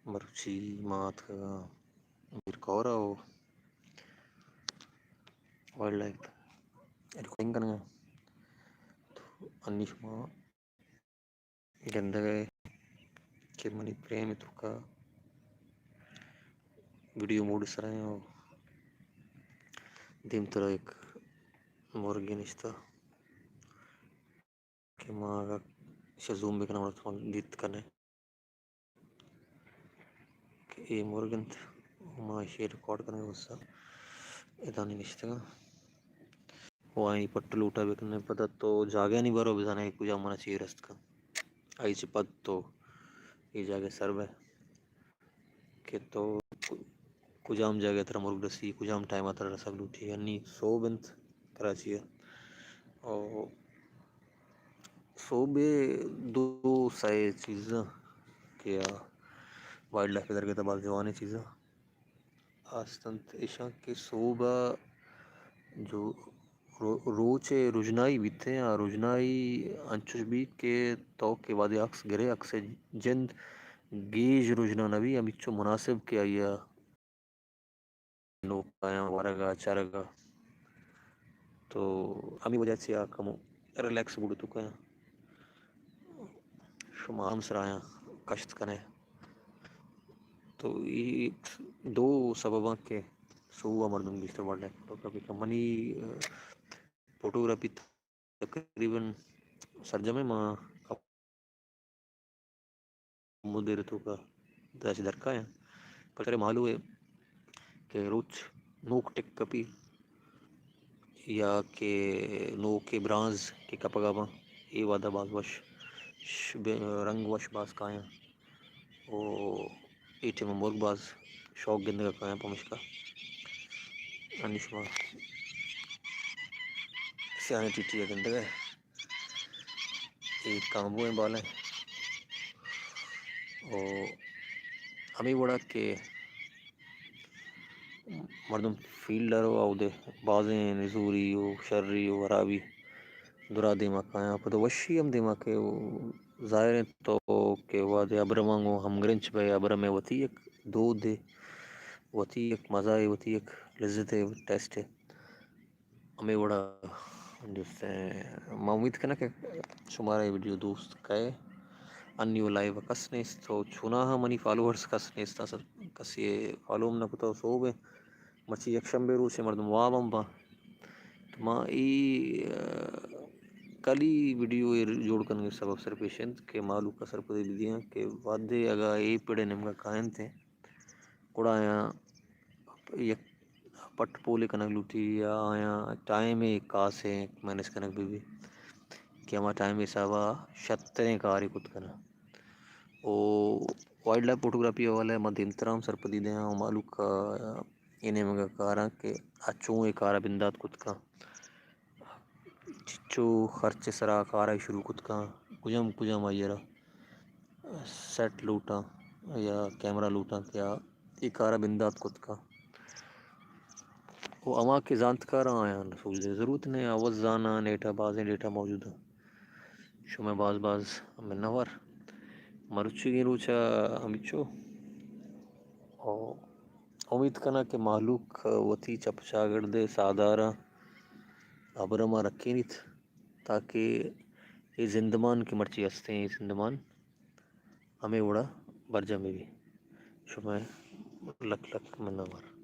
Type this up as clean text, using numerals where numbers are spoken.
Maruchi Math Mirkora o wildlife recording करना अन्निशमा गंदगे के money प्रेम तुका वीडियो मोड सर है और दिन तरह एक मोर्गेन इस्ता कि माँ शज़ूम भी करना पड़ता है दित करने कि ये मोर्गेन माँ शेयर रिकॉर्ड करने वस्सा इतानी निश्चित का वही पट्टू लूटा भी करने पता तो जागे नहीं बारो बिजाने कुछ हमारा चाहिए रस्त का आई चिपत तो ये जागे सर्वे कि तो कुछ हम जागे तेरा मुर्ग रसी कुछ हम टाइम आता रहा सब लूटी यानी 100 बंद कराची है और 100 बे दो साए चीज़ा क्या वाइल्ड लाइफ इधर के तबाल जवानी चीज़ा आस्तंत इशां के 100 जो रोचे रुजनाई बीते हैं रुजनाई अंचुश भी के तो के बाद अक्स गिरे अक्से जिंद गेज रुजना नबी अमिचो मुनासिब के आया नो पाया वारगा चारगा तो अमी वजह से आकमो रिलैक्स बुड़ तुका शुमा हम सराया कश्त कने तो ये दो सबबा के सुवा मर्दम बिस्तर वाले फोटोग्राफी का मनी फोटोग्राफी तकरीबन सरजमे मां मुदेर तो का दस दरका है पर तेरे मालूम है कि रोच नोक टेक कपी या के नो के ब्रांज के कपगावा ये वादा बाज वश रंग वश बाज काया ओ इटे में मुर्ग बाज शौक गिंद का काया पमिश का अनिशमा सियाने टीटी है गिंद गए एक कांबू है बाल है और हमें बड़ा के मर्दम फील्डर हो आउदे बाजें नजूरी हो शर्री हो वराबी दुरा दिमाग का यहाँ पर तो वशी हम दिमाग के वो ज़ाहिर है तो के वाद अब्रमंगो हम ग्रिंच पे अब्रम में वती एक दो दे वती एक मज़ा है वती एक लज्जत है टेस्ट है हमें बड़ा जिससे मैं उम्मीद करना कि तुम्हारा वीडियो दोस्त का है अन्यू लाइव कसने तो चुना हम मनी फॉलोअर्स कसने इस तरह कस ये फॉलो ना कुछ सो बे मची यक्षम बेरू से मर्दम वाबम बा तो माँ ई कली वीडियो ये जोड़ करने के सबब सर पेशेंट के मालू का सर पर दिया कि वादे अगर ये पड़े निम्न कायन थे कुड़ाया ये पट पोले कनक लूटी या आया टाइम एक कास है मैनेज कनक भी कि हमारा टाइम हिसाबा शतरें कारी कुछ करना ओ वाइल्ड लाइफ फोटोग्राफी वाला मध्य इंतराम सरपदी दे मालू का इन्हें मगर कारा के अच्छों एक कारा बिंदात कुछ का चिच्चो खर्चे सरा कारा शुरू कुछ का कुजम आयरा सेट लूटा या कैमरा लूटा क्या एक कारा बिंदात कुछ का वो अमा के जानकार आया सोच दे ज़रूरत नहीं आवाज़ जाना नेटा बाज़ डेटा मौजूद है शुमे बाज में नवर मरुची की रूचा हमिचो और उम्मीद करना कि मालूक वती चपचागड़ दे साधारा अबरमा रखी नहीं ताकि ये जिंदमान की मर्ची हंसते हैं ये जिंदमान हमें उड़ा बरजा में भी शुमे लक में नवर